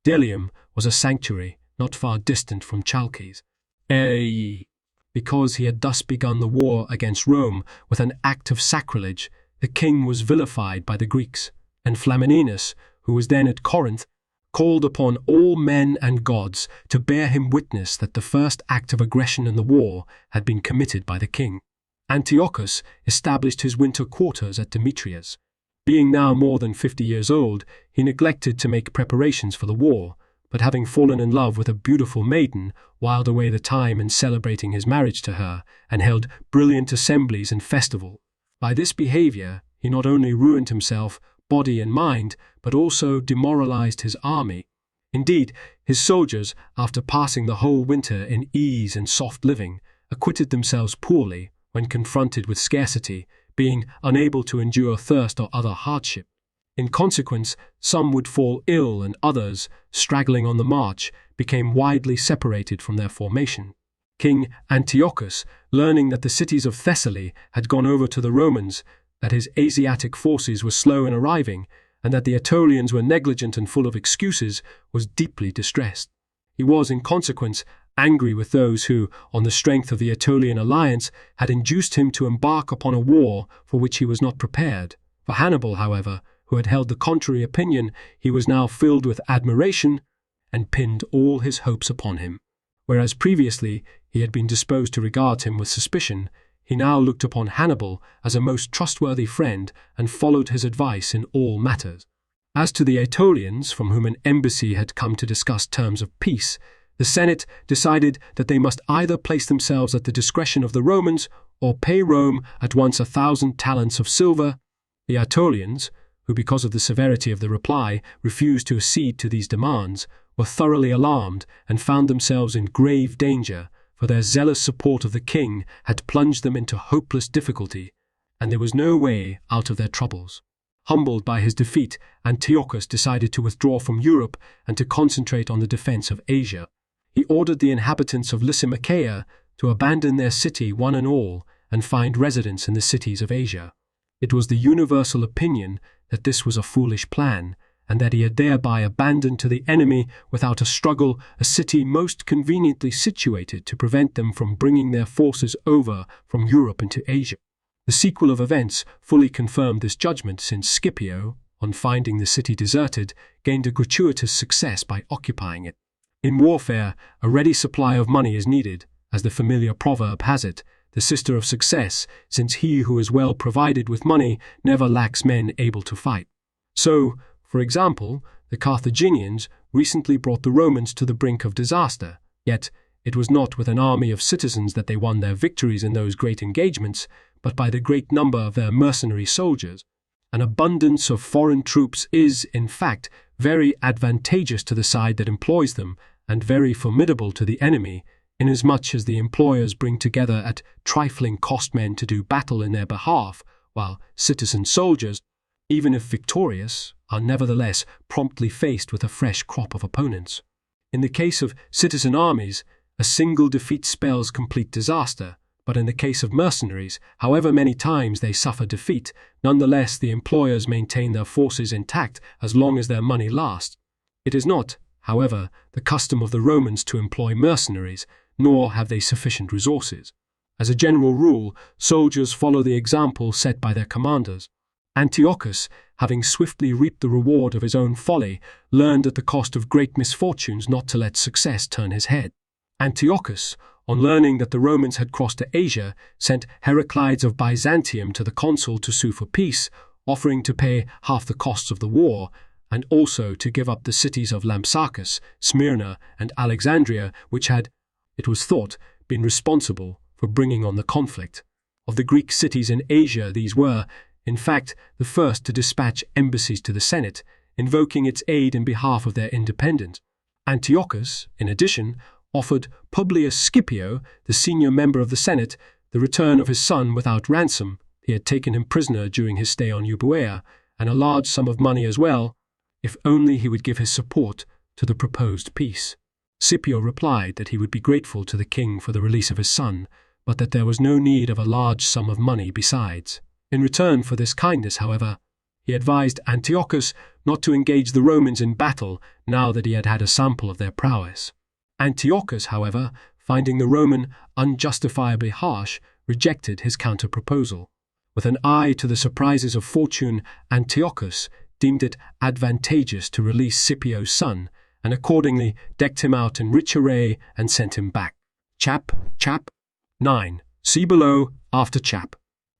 Delium was a sanctuary not far distant from Chalcis. Because he had thus begun the war against Rome with an act of sacrilege, the king was vilified by the Greeks, and Flamininus, who was then at Corinth, called upon all men and gods to bear him witness that the first act of aggression in the war had been committed by the king. Antiochus established his winter quarters at Demetrius. Being now more than 50 years old, he neglected to make preparations for the war, but having fallen in love with a beautiful maiden, whiled away the time in celebrating his marriage to her, and held brilliant assemblies and festivals. By this behavior, he not only ruined himself, body and mind, but also demoralized his army. Indeed, his soldiers, after passing the whole winter in ease and soft living, acquitted themselves poorly when confronted with scarcity, being unable to endure thirst or other hardship. In consequence, some would fall ill and others, straggling on the march, became widely separated from their formation. King Antiochus, learning that the cities of Thessaly had gone over to the Romans, that his Asiatic forces were slow in arriving, and that the Aetolians were negligent and full of excuses, was deeply distressed. He was, in consequence, angry with those who, on the strength of the Aetolian alliance, had induced him to embark upon a war for which he was not prepared. For Hannibal, however, who had held the contrary opinion, he was now filled with admiration and pinned all his hopes upon him. Whereas previously he had been disposed to regard him with suspicion, he now looked upon Hannibal as a most trustworthy friend and followed his advice in all matters. As to the Aetolians, from whom an embassy had come to discuss terms of peace, the Senate decided that they must either place themselves at the discretion of the Romans or pay Rome at once 1,000 talents of silver. The Aetolians, who because of the severity of the reply refused to accede to these demands, were thoroughly alarmed and found themselves in grave danger, for their zealous support of the king had plunged them into hopeless difficulty, and there was no way out of their troubles. Humbled by his defeat, Antiochus decided to withdraw from Europe and to concentrate on the defense of Asia. He ordered the inhabitants of Lysimachia to abandon their city one and all and find residence in the cities of Asia. It was the universal opinion that this was a foolish plan, and that he had thereby abandoned to the enemy without a struggle a city most conveniently situated to prevent them from bringing their forces over from Europe into Asia. The sequel of events fully confirmed this judgment, since Scipio, on finding the city deserted, gained a gratuitous success by occupying it. In warfare, a ready supply of money is needed, as the familiar proverb has it, the sister of success, since he who is well provided with money never lacks men able to fight. So, for example, the Carthaginians recently brought the Romans to the brink of disaster, yet it was not with an army of citizens that they won their victories in those great engagements, but by the great number of their mercenary soldiers. An abundance of foreign troops is, in fact, very advantageous to the side that employs them, and very formidable to the enemy, inasmuch as the employers bring together at trifling cost men to do battle in their behalf, while citizen soldiers, even if victorious, are nevertheless promptly faced with a fresh crop of opponents. In the case of citizen armies, a single defeat spells complete disaster, but in the case of mercenaries, however many times they suffer defeat, nonetheless the employers maintain their forces intact as long as their money lasts. It is not, however, the custom of the Romans to employ mercenaries, nor have they sufficient resources. As a general rule, soldiers follow the example set by their commanders. Antiochus, having swiftly reaped the reward of his own folly, learned at the cost of great misfortunes not to let success turn his head. Antiochus, on learning that the Romans had crossed to Asia, sent Heraclides of Byzantium to the consul to sue for peace, offering to pay half the costs of the war, and also to give up the cities of Lampsacus, Smyrna, and Alexandria, which had, it was thought, been responsible for bringing on the conflict. Of the Greek cities in Asia, these were, in fact, the first to dispatch embassies to the Senate, invoking its aid in behalf of their independence. Antiochus, in addition, offered Publius Scipio, the senior member of the Senate, the return of his son without ransom. He had taken him prisoner during his stay on Euboea, and a large sum of money as well, if only he would give his support to the proposed peace. Scipio replied that he would be grateful to the king for the release of his son, but that there was no need of a large sum of money besides. In return for this kindness, however, He advised Antiochus not to engage the Romans in battle now that he had had a sample of their prowess. Antiochus, however, finding the Roman unjustifiably harsh, rejected his counter-proposal. With an eye to the surprises of fortune, Antiochus deemed it advantageous to release Scipio's son, and accordingly decked him out in rich array and sent him back. Chap. 9. See below, after Chap.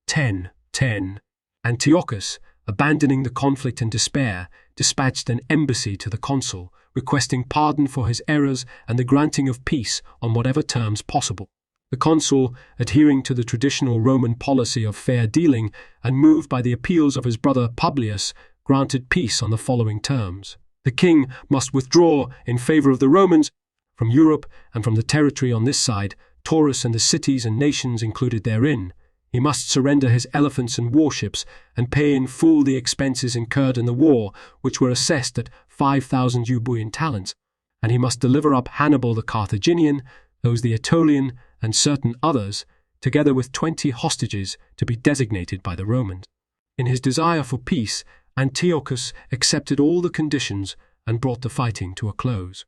10. Antiochus, abandoning the conflict in despair, dispatched an embassy to the consul, requesting pardon for his errors and the granting of peace on whatever terms possible. The consul, adhering to the traditional Roman policy of fair dealing and moved by the appeals of his brother Publius, granted peace on the following terms. The king must withdraw in favor of the Romans from Europe and from the territory on this side, Taurus and the cities and nations included therein. He must surrender his elephants and warships and pay in full the expenses incurred in the war, which were assessed at 5,000 Euboean talents, and he must deliver up Hannibal the Carthaginian, those the Aetolian, and certain others, together with 20 hostages to be designated by the Romans. In his desire for peace, Antiochus accepted all the conditions and brought the fighting to a close.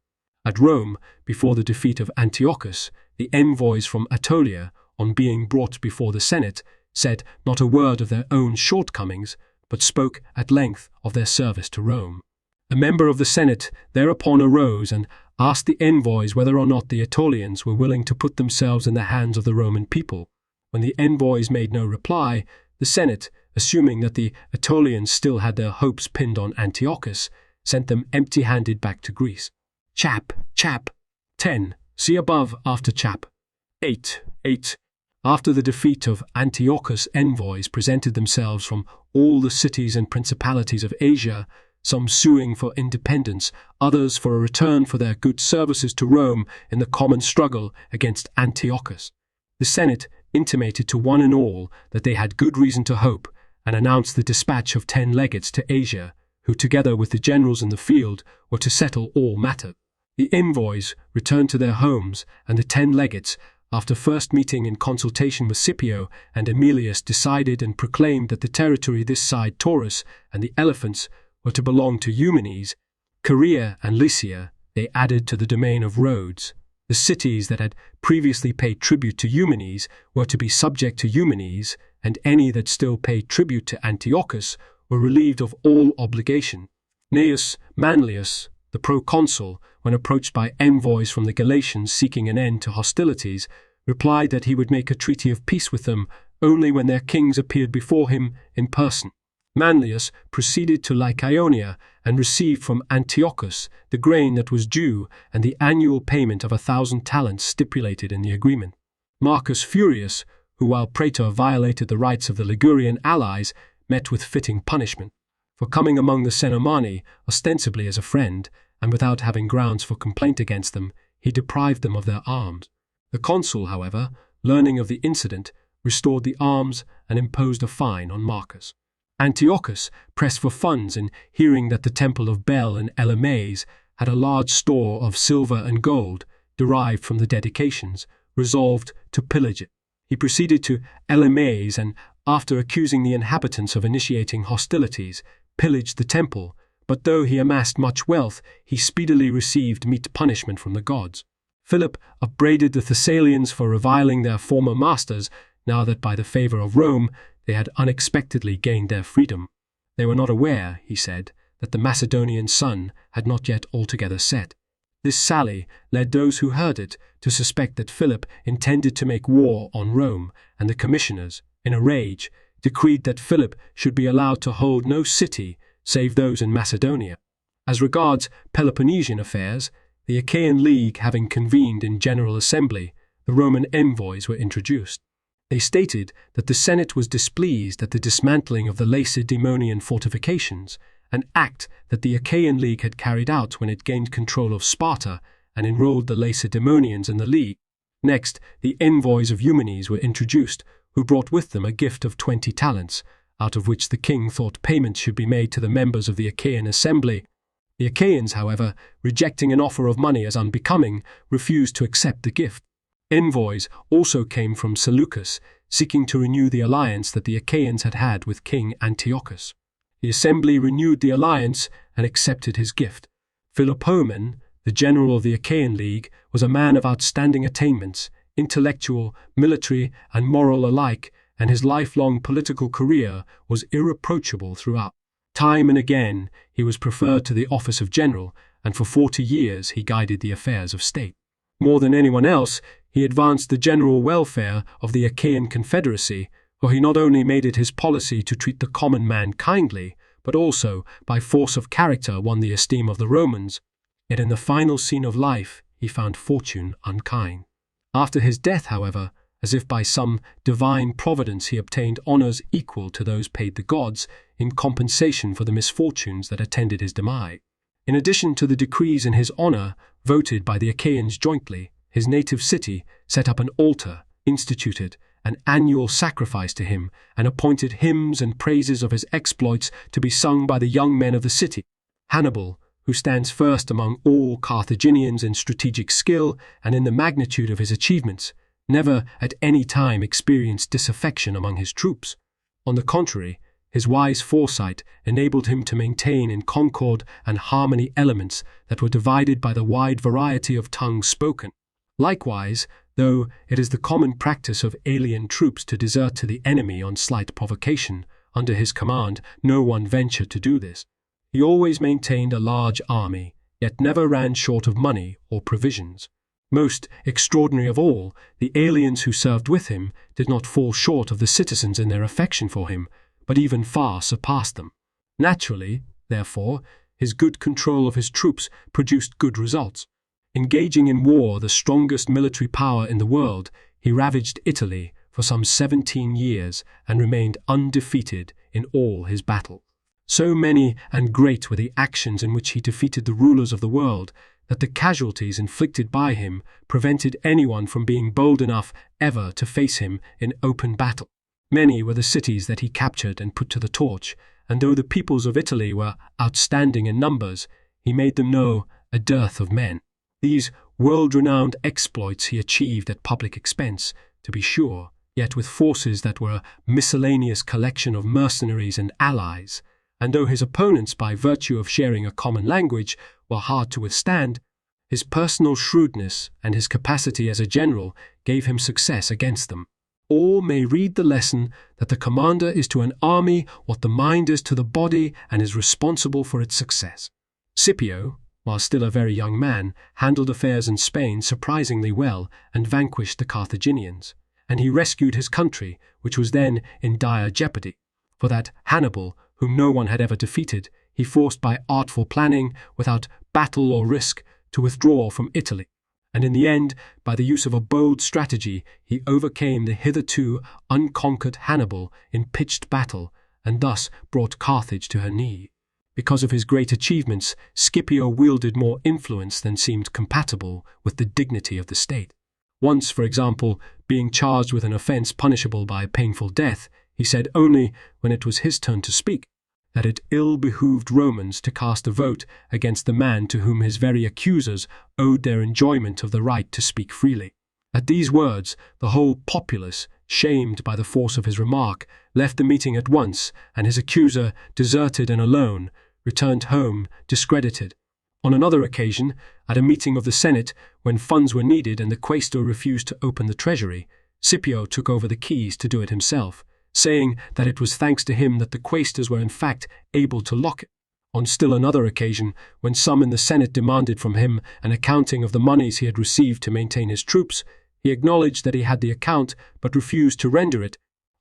At Rome, before the defeat of Antiochus, the envoys from Aetolia, on being brought before the Senate, said not a word of their own shortcomings, but spoke at length of their service to Rome. A member of the Senate thereupon arose and asked the envoys whether or not the Aetolians were willing to put themselves in the hands of the Roman people. When the envoys made no reply, the Senate, assuming that the Aetolians still had their hopes pinned on Antiochus, sent them empty-handed back to Greece. Chap. 10. See above after Chap. 8. After the defeat of Antiochus, envoys presented themselves from all the cities and principalities of Asia, some suing for independence, others for a return for their good services to Rome in the common struggle against Antiochus. The Senate intimated to one and all that they had good reason to hope, and announced the dispatch of 10 legates to Asia, who together with the generals in the field were to settle all matter. The envoys returned to their homes, and the 10 legates, after first meeting in consultation with Scipio and Aemilius, decided and proclaimed that the territory this side Taurus and the elephants were to belong to Eumenes. Caria and Lycia they added to the domain of Rhodes. The cities that had previously paid tribute to Eumenes were to be subject to Eumenes, and any that still paid tribute to Antiochus were relieved of all obligation. Gnaeus Manlius, the proconsul, when approached by envoys from the Galatians seeking an end to hostilities, replied that he would make a treaty of peace with them only when their kings appeared before him in person. Manlius proceeded to Lycaonia and received from Antiochus the grain that was due and the annual payment of 1,000 talents stipulated in the agreement. Marcus Furius, who while praetor violated the rights of the Ligurian allies, met with fitting punishment. For coming among the Cenomani, ostensibly as a friend, and without having grounds for complaint against them, he deprived them of their arms. The consul, however, learning of the incident, restored the arms and imposed a fine on Marcus. Antiochus pressed for funds, and hearing that the temple of Bel and Elymas had a large store of silver and gold derived from the dedications, resolved to pillage it. He proceeded to Elymas and, after accusing the inhabitants of initiating hostilities, pillaged the temple, but though he amassed much wealth, he speedily received meet punishment from the gods. Philip upbraided the Thessalians for reviling their former masters, now that by the favor of Rome they had unexpectedly gained their freedom. They were not aware, he said, that the Macedonian sun had not yet altogether set. This sally led those who heard it to suspect that Philip intended to make war on Rome, and the commissioners, in a rage, decreed that Philip should be allowed to hold no city save those in Macedonia. As regards Peloponnesian affairs, the Achaean League having convened in General Assembly, the Roman envoys were introduced. They stated that the Senate was displeased at the dismantling of the Lacedaemonian fortifications, an act that the Achaean League had carried out when it gained control of Sparta and enrolled the Lacedaemonians in the League. Next, the envoys of Eumenes were introduced, who brought with them a gift of 20 talents, out of which the king thought payment should be made to the members of the Achaean assembly. The Achaeans, however, rejecting an offer of money as unbecoming, refused to accept the gift. Envoys also came from Seleucus, seeking to renew the alliance that the Achaeans had had with King Antiochus. The assembly renewed the alliance and accepted his gift. Philopoemen, the general of the Achaean League, was a man of outstanding attainments, intellectual, military, and moral alike, and his lifelong political career was irreproachable throughout. Time and again, he was preferred to the office of general, and for 40 years he guided the affairs of state. More than anyone else, he advanced the general welfare of the Achaean Confederacy, for he not only made it his policy to treat the common man kindly, but also, by force of character, won the esteem of the Romans. Yet in the final scene of life, he found fortune unkind. After his death, however, as if by some divine providence, he obtained honors equal to those paid the gods in compensation for the misfortunes that attended his demise. In addition to the decrees in his honor, voted by the Achaeans jointly, his native city set up an altar, instituted an annual sacrifice to him, and appointed hymns and praises of his exploits to be sung by the young men of the city. Hannibal, who stands first among all Carthaginians in strategic skill and in the magnitude of his achievements, never at any time experienced disaffection among his troops. On the contrary, his wise foresight enabled him to maintain in concord and harmony elements that were divided by the wide variety of tongues spoken. Likewise, though it is the common practice of alien troops to desert to the enemy on slight provocation, under his command no one ventured to do this. He always maintained a large army, yet never ran short of money or provisions. Most extraordinary of all, the aliens who served with him did not fall short of the citizens in their affection for him, but even far surpassed them. Naturally, therefore, his good control of his troops produced good results. Engaging in war, the strongest military power in the world, he ravaged Italy for some 17 years and remained undefeated in all his battles. So many and great were the actions in which he defeated the rulers of the world that the casualties inflicted by him prevented anyone from being bold enough ever to face him in open battle. Many were the cities that he captured and put to the torch, and though the peoples of Italy were outstanding in numbers, he made them know a dearth of men. These world-renowned exploits he achieved at public expense, to be sure, yet with forces that were a miscellaneous collection of mercenaries and allies, and though his opponents, by virtue of sharing a common language, were hard to withstand, his personal shrewdness and his capacity as a general gave him success against them. All may read the lesson that the commander is to an army what the mind is to the body and is responsible for its success. Scipio, while still a very young man, handled affairs in Spain surprisingly well and vanquished the Carthaginians, and he rescued his country, which was then in dire jeopardy. For that Hannibal, whom no one had ever defeated, he forced by artful planning, without battle or risk, to withdraw from Italy. And in the end, by the use of a bold strategy, he overcame the hitherto unconquered Hannibal in pitched battle, and thus brought Carthage to her knee. Because of his great achievements, Scipio wielded more influence than seemed compatible with the dignity of the state. Once, for example, being charged with an offense punishable by painful death, he said only, when it was his turn to speak, that it ill-behooved Romans to cast a vote against the man to whom his very accusers owed their enjoyment of the right to speak freely. At these words, the whole populace, shamed by the force of his remark, left the meeting at once, and his accuser, deserted and alone, returned home discredited. On another occasion, at a meeting of the Senate, when funds were needed and the quaestor refused to open the treasury, Scipio took over the keys to do it himself, saying that it was thanks to him that the quaestors were in fact able to lock it. On still another occasion, when some in the Senate demanded from him an accounting of the monies he had received to maintain his troops, he acknowledged that he had the account but refused to render it,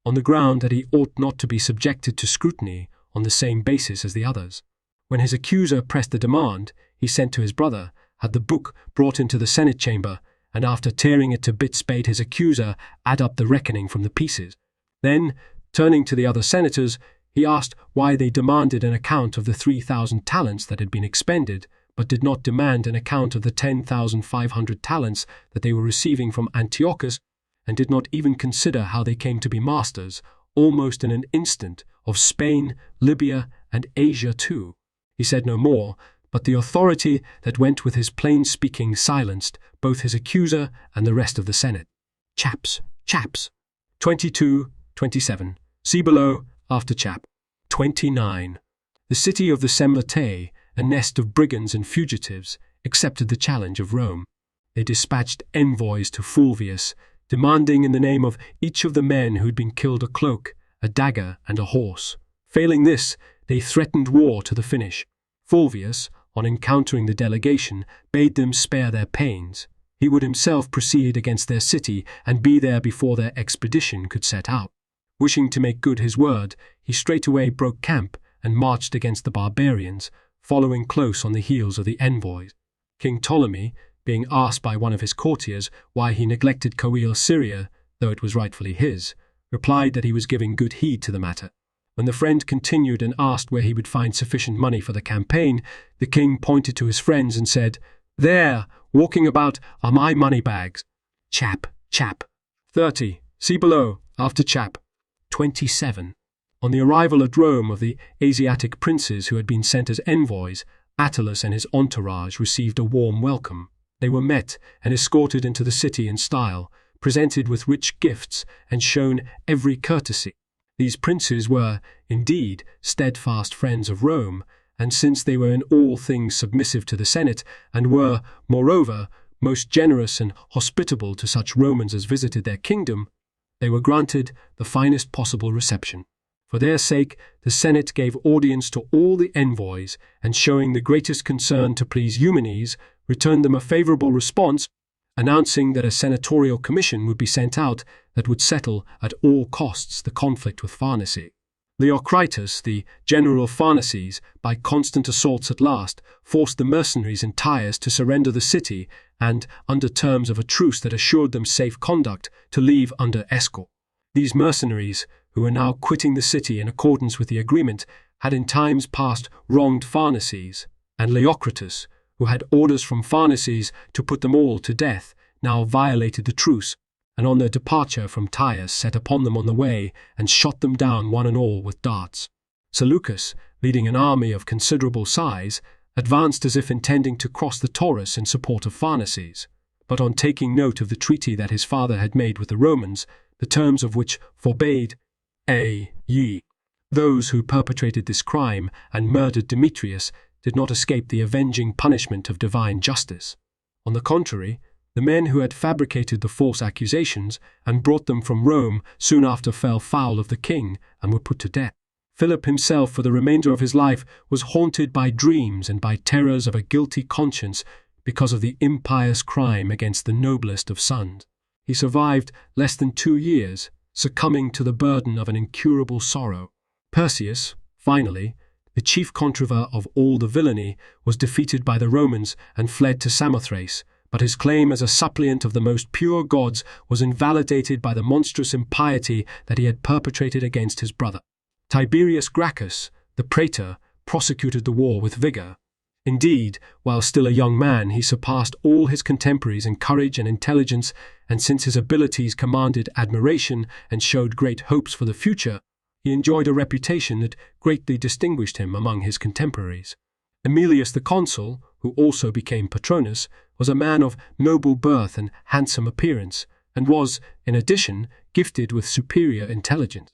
on the ground that he ought not to be subjected to scrutiny on the same basis as the others. When his accuser pressed the demand, he sent to his brother, had the book brought into the Senate chamber, and after tearing it to bits bade his accuser add up the reckoning from the pieces. Then, turning to the other senators, he asked why they demanded an account of the 3,000 talents that had been expended, but did not demand an account of the 10,500 talents that they were receiving from Antiochus, and did not even consider how they came to be masters, almost in an instant, of Spain, Libya, and Asia too. He said no more, but the authority that went with his plain speaking silenced both his accuser and the rest of the Senate. Chaps. 22, 27. See below, after chap. 29. The city of the Semlatae, a nest of brigands and fugitives, accepted the challenge of Rome. They dispatched envoys to Fulvius, demanding in the name of each of the men who had been killed a cloak, a dagger, and a horse. Failing this, they threatened war to the finish. Fulvius, on encountering the delegation, bade them spare their pains. He would himself proceed against their city and be there before their expedition could set out. Wishing to make good his word, he straightway broke camp and marched against the barbarians, following close on the heels of the envoys. King Ptolemy, being asked by one of his courtiers why he neglected Coele Syria, though it was rightfully his, replied that he was giving good heed to the matter. When the friend continued and asked where he would find sufficient money for the campaign, the king pointed to his friends and said, "There, walking about, are my money bags. Chap. 30. See below, after chap. 27. On the arrival at Rome of the Asiatic princes who had been sent as envoys, Attalus and his entourage received a warm welcome. They were met and escorted into the city in style, presented with rich gifts, and shown every courtesy. These princes were, indeed, steadfast friends of Rome, and since they were in all things submissive to the Senate, and were, moreover, most generous and hospitable to such Romans as visited their kingdom, they were granted the finest possible reception. For their sake, the Senate gave audience to all the envoys, and showing the greatest concern to please Eumenes, returned them a favorable response, announcing that a senatorial commission would be sent out that would settle at all costs the conflict with Pharnace. Leocritus, the general of Pharnaces, by constant assaults at last, forced the mercenaries in Tyre to surrender the city and, under terms of a truce that assured them safe conduct, to leave under escort. These mercenaries, who were now quitting the city in accordance with the agreement, had in times past wronged Pharnaces, and Leocritus, who had orders from Pharnaces to put them all to death, now violated the truce, and on their departure from Tyre set upon them on the way and shot them down one and all with darts. Seleucus, leading an army of considerable size, advanced as if intending to cross the Taurus in support of Pharnaces, but on taking note of the treaty that his father had made with the Romans, the terms of which forbade those who perpetrated this crime and murdered Demetrius did not escape the avenging punishment of divine justice. On the contrary, the men who had fabricated the false accusations and brought them from Rome soon after fell foul of the king and were put to death. Philip himself, for the remainder of his life, was haunted by dreams and by terrors of a guilty conscience because of the impious crime against the noblest of sons. He survived less than 2 years, succumbing to the burden of an incurable sorrow. Perseus, finally, the chief controver of all the villainy, was defeated by the Romans and fled to Samothrace, but his claim as a suppliant of the most pure gods was invalidated by the monstrous impiety that he had perpetrated against his brother. Tiberius Gracchus, the praetor, prosecuted the war with vigor. Indeed, while still a young man, he surpassed all his contemporaries in courage and intelligence, and since his abilities commanded admiration and showed great hopes for the future, he enjoyed a reputation that greatly distinguished him among his contemporaries. Aemilius the consul, who also became Patronus, was a man of noble birth and handsome appearance, and was, in addition, gifted with superior intelligence.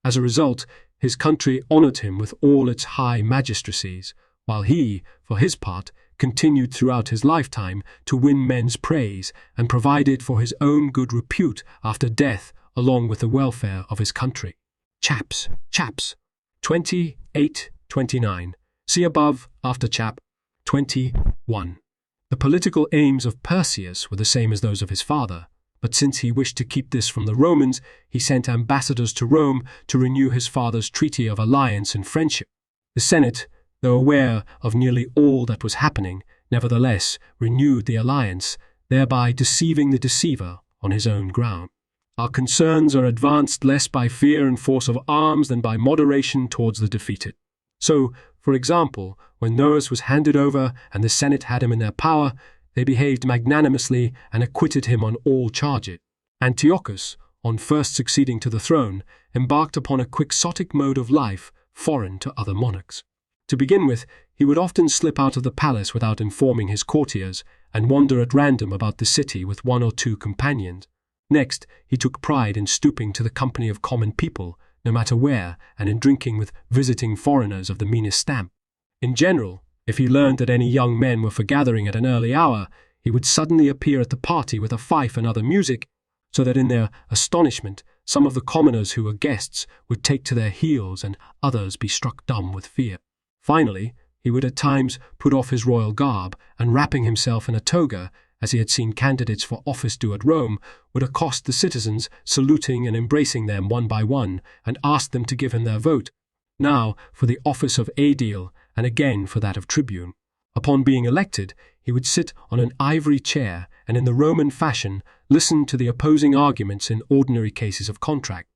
As a result, his country honored him with all its high magistracies, while he, for his part, continued throughout his lifetime to win men's praise and provided for his own good repute after death along with the welfare of his country. Chaps. 28-29. See above, after chap. 21. The political aims of Perseus were the same as those of his father, but since he wished to keep this from the Romans, he sent ambassadors to Rome to renew his father's treaty of alliance and friendship. The Senate, though aware of nearly all that was happening, nevertheless renewed the alliance, thereby deceiving the deceiver on his own ground. Our concerns are advanced less by fear and force of arms than by moderation towards the defeated. So, for example, when Nous was handed over and the Senate had him in their power, they behaved magnanimously and acquitted him on all charges. Antiochus, on first succeeding to the throne, embarked upon a quixotic mode of life foreign to other monarchs. To begin with, he would often slip out of the palace without informing his courtiers and wander at random about the city with 1 or 2 companions. Next, he took pride in stooping to the company of common people, no matter where, and in drinking with visiting foreigners of the meanest stamp. In general, if he learned that any young men were foregathering at an early hour, he would suddenly appear at the party with a fife and other music, so that in their astonishment some of the commoners who were guests would take to their heels and others be struck dumb with fear. Finally, he would at times put off his royal garb, and wrapping himself in a toga, as he had seen candidates for office do at Rome, would accost the citizens, saluting and embracing them one by one, and ask them to give him their vote, now for the office of aedile, and again for that of tribune. Upon being elected, he would sit on an ivory chair, and in the Roman fashion listen to the opposing arguments in ordinary cases of contract.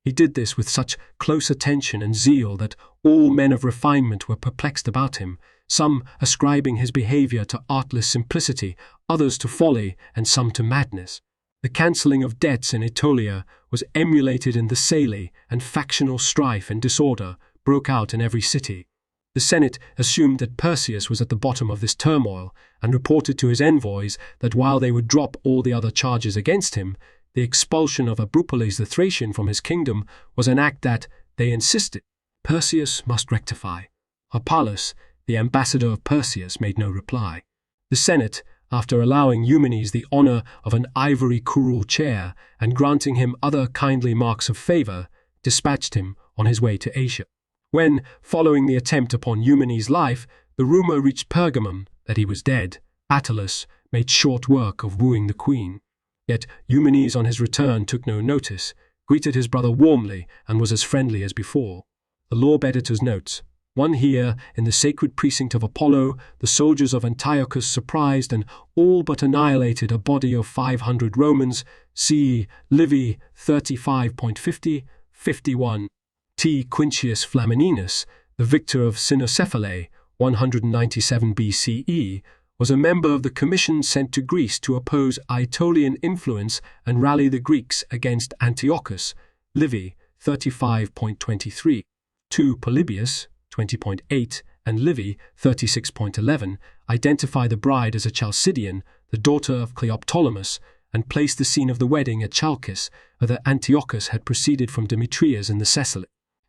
He did this with such close attention and zeal that all men of refinement were perplexed about him, some ascribing his behaviour to artless simplicity, others to folly, and some to madness. The cancelling of debts in Aetolia was emulated in Thessaly, and factional strife and disorder broke out in every city. The Senate assumed that Perseus was at the bottom of this turmoil, and reported to his envoys that while they would drop all the other charges against him, the expulsion of Abrupoles the Thracian from his kingdom was an act that, they insisted, Perseus must rectify. Harpalus, the ambassador of Perseus, made no reply. The Senate, after allowing Eumenes the honour of an ivory curule chair and granting him other kindly marks of favour, dispatched him on his way to Asia. When, following the attempt upon Eumenes' life, the rumour reached Pergamum that he was dead, Attalus made short work of wooing the queen. Yet Eumenes on his return took no notice, greeted his brother warmly, and was as friendly as before. The law editor's notes: one here, in the sacred precinct of Apollo, the soldiers of Antiochus surprised and all but annihilated a body of 500 Romans, c. Livy 35.50, 51. T. Quintius Flamininus, the victor of Cynocephalae, 197 BCE, was a member of the commission sent to Greece to oppose Aetolian influence and rally the Greeks against Antiochus, Livy 35.23. 2. Polybius 20.8 and Livy 36.11 identify the bride as a Chalcidian, the daughter of Cleoptolemus, and place the scene of the wedding at Chalcis, whither Antiochus had proceeded from Demetrias in the Thessaly.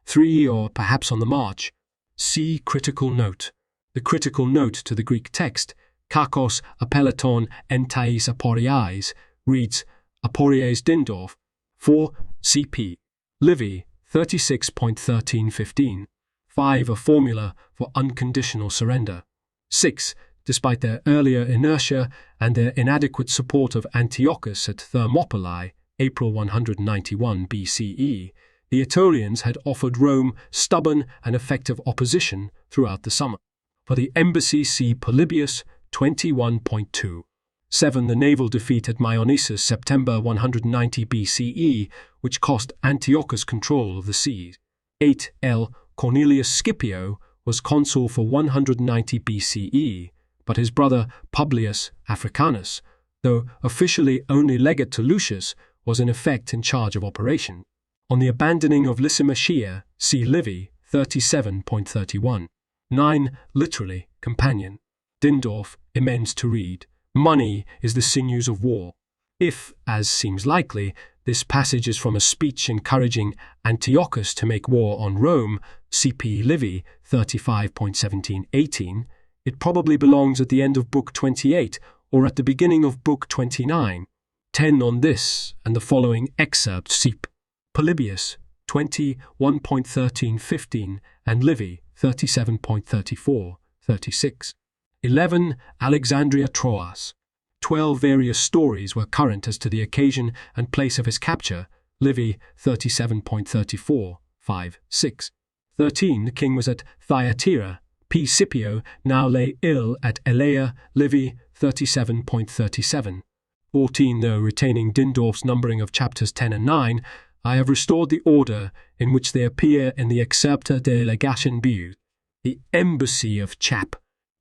3. Or perhaps on the march. See critical note. The critical note to the Greek text, kakos apeleton entais aporiais, reads aporiais dindorf, 4 CP. Livy 36.13-15. 5. A formula for unconditional surrender. 6. Despite their earlier inertia and their inadequate support of Antiochus at Thermopylae, April 191 BCE, the Aetolians had offered Rome stubborn and effective opposition throughout the summer. For the embassy, see Polybius 21.2. 7. The naval defeat at Myonisus, September 190 BCE, which cost Antiochus control of the seas. 8. L. Cornelius Scipio was consul for 190 BCE, but his brother Publius Africanus, though officially only legate to Lucius, was in effect in charge of operation. On the abandoning of Lysimachia, see Livy 37.31. 9. Literally, companion. Dindorf, immense to read. Money is the sinews of war. If, as seems likely, this passage is from a speech encouraging Antiochus to make war on Rome, CP Livy 35.17-18, it probably belongs at the end of Book 28 or at the beginning of Book 29. 10. On this and the following excerpt, Cp. Polybius 21.13-15 and Livy 37.34-36. 11. Alexandria Troas. 12 various stories were current as to the occasion and place of his capture, Livy 37.34-5-6. 13. The king was at Thyatira. P. Scipio now lay ill at Elea, Livy 37.37. 14. Though retaining Dindorf's numbering of chapters 10 and 9, I have restored the order in which they appear in the Excerpta de Legation Bius. The embassy of Chap.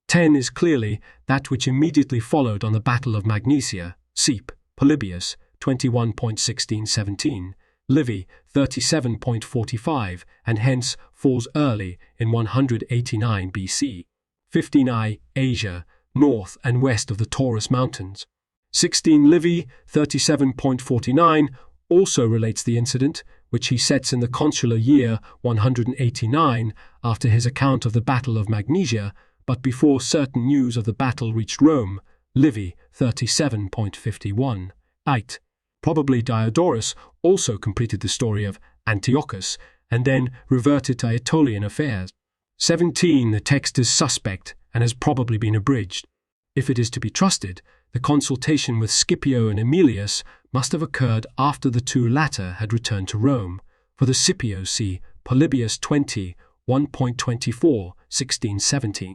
10 is clearly that which immediately followed on the Battle of Magnesia, Cp. Polybius 21.16-17, Livy 37.45, and hence falls early in 189 BC. 15. Asia, north and west of the Taurus Mountains. 16. Livy 37.49 also relates the incident, which he sets in the consular year 189 after his account of the Battle of Magnesia, but before certain news of the battle reached Rome, Livy 37.51. 8. Probably Diodorus also completed the story of Antiochus and then reverted to Aetolian affairs. 17. The text is suspect and has probably been abridged. If it is to be trusted, the consultation with Scipio and Aemilius must have occurred after the two latter had returned to Rome. For the Scipio, see Polybius 20, 1.24, 1617.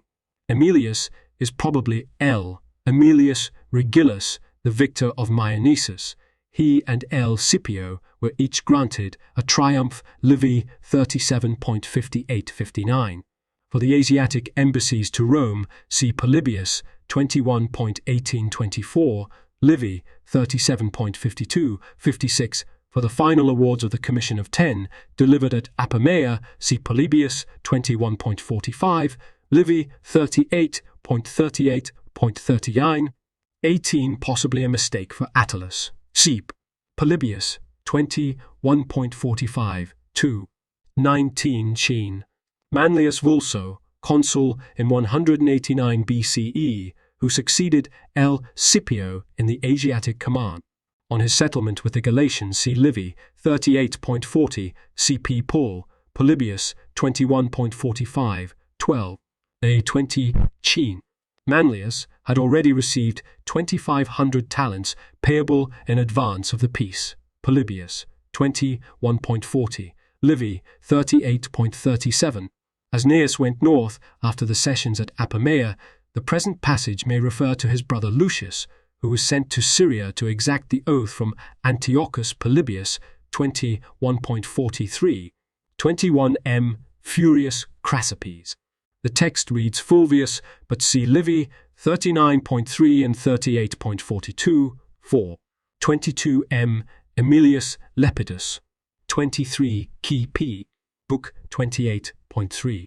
Aemilius is probably L. Aemilius Regillus, the victor of Myonnesus. He and L. Scipio were each granted a triumph. Livy 37.58-59. For the Asiatic embassies to Rome, see Polybius 21.18-24, Livy 37.52-56. For the final awards of the Commission of 10, delivered at Apamea, see Polybius 21.45, Livy 38.38.39. 18. Possibly a mistake for Attalus. See Polybius 21.45-2. 19. Sheen. Manlius Vulso, consul in 189 BCE, who succeeded L. Scipio in the Asiatic command. On his settlement with the Galatians, see Livy 38.40, C.P. Paul, Polybius 21.45, 12. A20. Sheen. Manlius had already received 2,500 talents payable in advance of the peace. Polybius 21.40, Livy 38.37. As Aeneas went north after the sessions at Apamea, the present passage may refer to his brother Lucius, who was sent to Syria to exact the oath from Antiochus. Polybius 21.43. 21. M. Furius Crassipes. The text reads Fulvius, but see Livy 39.3 and 38.42, 4. 22. M. Aemilius Lepidus. 23. Key P. Book 28.3.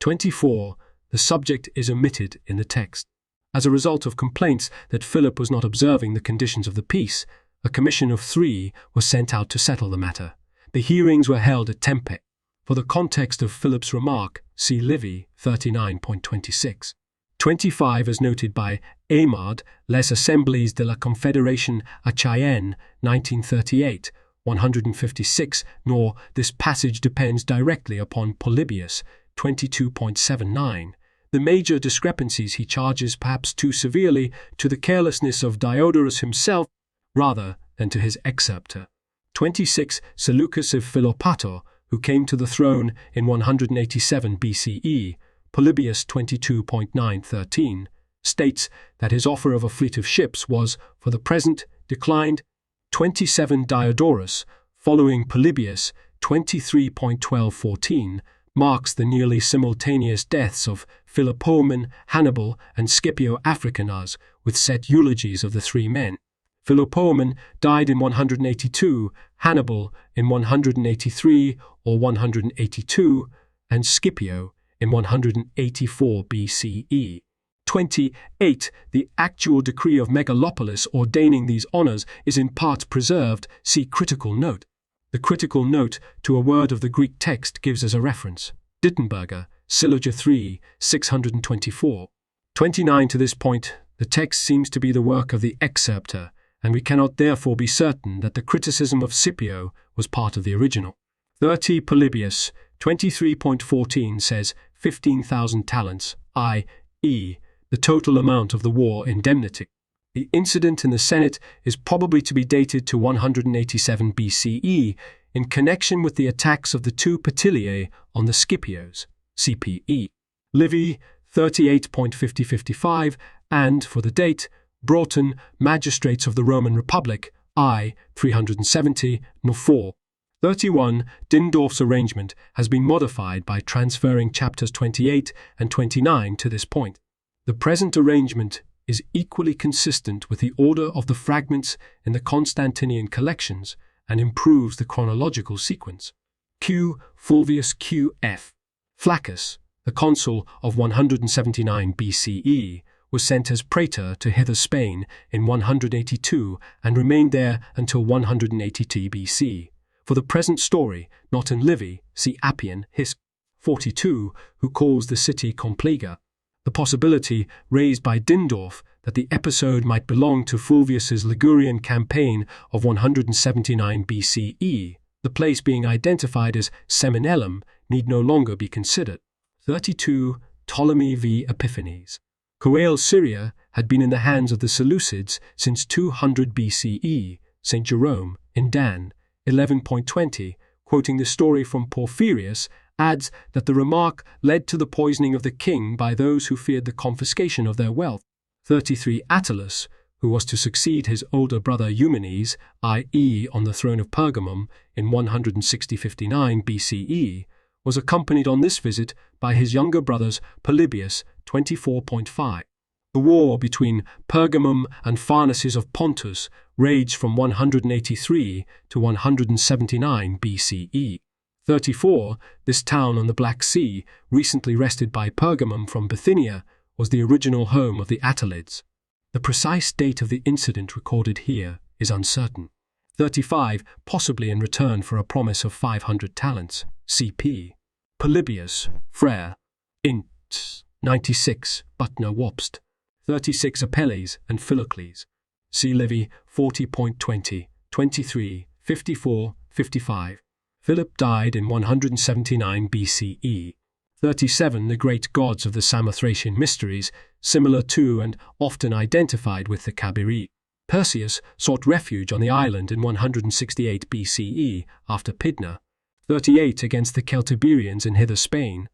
24. The subject is omitted in the text. As a result of complaints that Philip was not observing the conditions of the peace, a commission of 3 was sent out to settle the matter. The hearings were held at Tempe. For the context of Philip's remark, see Livy 39.26. 25. As noted by Aimard, Les Assemblies de la Confédération Achaïenne, 1938, 156, nor this passage depends directly upon Polybius 22.79. The major discrepancies he charges perhaps too severely to the carelessness of Diodorus himself rather than to his excerptor. 26. Seleucus of Philopator, who came to the throne in 187 BCE, Polybius 22.913, states that his offer of a fleet of ships was, for the present, declined. 27. Diodorus, following Polybius 23.1214, marks the nearly simultaneous deaths of Philopoemen, Hannibal, and Scipio Africanus, with set eulogies of the three men. Philopoemen died in 182, Hannibal in 183 or 182, and Scipio in 184 BCE. 28. The actual decree of Megalopolis ordaining these honours is in part preserved, see critical note. The critical note to a word of the Greek text gives as a reference. Dittenberger, Syllogia 3, 624. 29. To this point, the text seems to be the work of the excerptor, and we cannot therefore be certain that the criticism of Scipio was part of the original. 30. Polybius 23.14 says 15,000 talents, i.e., the total amount of the war indemnity. The incident in the Senate is probably to be dated to 187 BCE in connection with the attacks of the two Petiliae on the Scipios, CPE. Livy 38.50-55, and, for the date, Broughton, Magistrates of the Roman Republic, I. 370, No. 4. 31. Dindorf's arrangement has been modified by transferring chapters 28 and 29 to this point. The present arrangement is equally consistent with the order of the fragments in the Constantinian collections and improves the chronological sequence. Q. Fulvius Q.F. Flaccus, the consul of 179 BCE, was sent as praetor to Hither Spain in 182 and remained there until 182 BC, For the present story, not in Livy, see Appian, Hist. 42, who calls the city Complega. The possibility raised by Dindorf that the episode might belong to Fulvius's Ligurian campaign of 179 BCE, the place being identified as Seminellum, need no longer be considered. 32. Ptolemy v. Epiphanes. Coele Syria had been in the hands of the Seleucids since 200 BCE. St. Jerome, in Dan, 11.20, quoting the story from Porphyrius, adds that the remark led to the poisoning of the king by those who feared the confiscation of their wealth. 33. Attalus, who was to succeed his older brother Eumenes, i.e. on the throne of Pergamum, in 160-59 BCE, was accompanied on this visit by his younger brothers Polybius, 24.5. The war between Pergamum and Pharnaces of Pontus raged from 183 to 179 BCE. 34. This town on the Black Sea, recently wrested by Pergamum from Bithynia, was the original home of the Attalids. The precise date of the incident recorded here is uncertain. 35. Possibly in return for a promise of 500 talents. CP. Polybius, Frere. Int. 96. Butner Wobst. 36. Apelles and Philocles. See Livy 40.20, 23, 54, 55. Philip died in 179 BCE. 37. The great gods of the Samothracian mysteries, similar to and often identified with the Cabiri. Perseus sought refuge on the island in 168 BCE after Pydna. 38. Against the Celtiberians in hither Spain.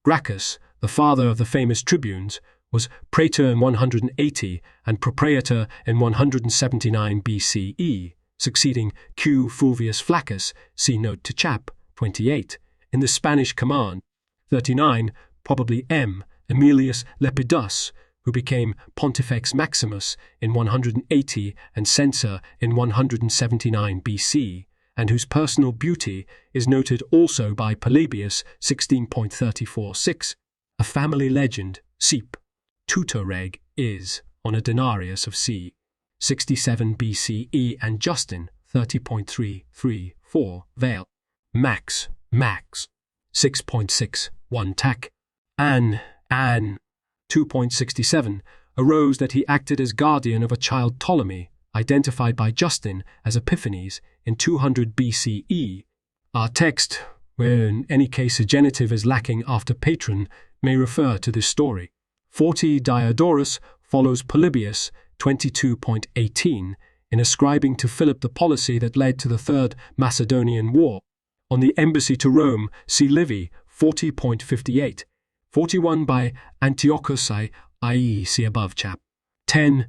Gracchus, the father of the famous tribunes, was praetor in 180 and propraetor in 179 BCE, succeeding Q. Fulvius Flaccus, see note to chap. 28, in the Spanish command. 39. Probably M. Aemilius Lepidus, who became Pontifex Maximus in 180 and censor in 179 BC, and whose personal beauty is noted also by Polybius 16.34.6. A family legend, Seep. Tutoreg is, on a denarius of c. 67 BCE, and Justin 30.334 Vale. Max 6.61 Tac. An 2.67 arose that he acted as guardian of a child Ptolemy, identified by Justin as Epiphanes in 200 BCE. Our text, where in any case a genitive is lacking after patron, may refer to this story. 40. Diodorus follows Polybius 22.18 in ascribing to Philip the policy that led to the Third Macedonian War. On the embassy to Rome, see Livy 40.58. 41. By Antiochus i.e. see above chap. 10.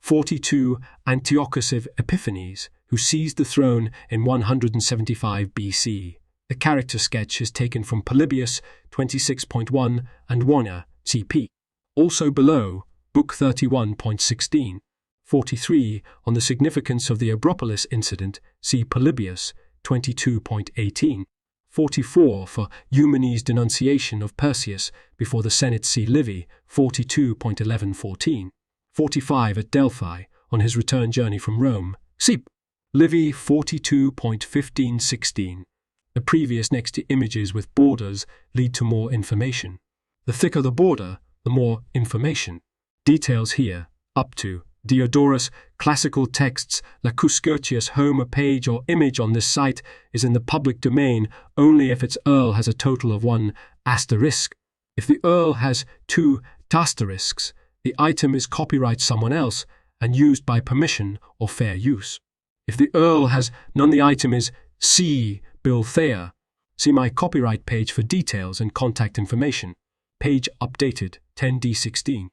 42. Antiochus of Epiphanes, who seized the throne in 175 BC. The character sketch is taken from Polybius 26.1 and Warner, CP. Also below, Book 31.16. 43. On the significance of the Abropolis incident, see Polybius 22.18. 44. For Eumenes' denunciation of Perseus before the Senate, see Livy 42.11-14. 45. At Delphi, on his return journey from Rome, see Livy 42.15-16. The previous next to images with borders lead to more information. The thicker the border, the more information. Details here, up to Diodorus, classical texts, Lacuscurtius. Home. A page or image on this site is in the public domain only if its URL has a total of 1 asterisk. If the URL has 2 asterisks, the item is copyright someone else and used by permission or fair use. If the URL has none, the item is C. Bill Thayer. See my copyright page for details and contact information. Page updated 10D16.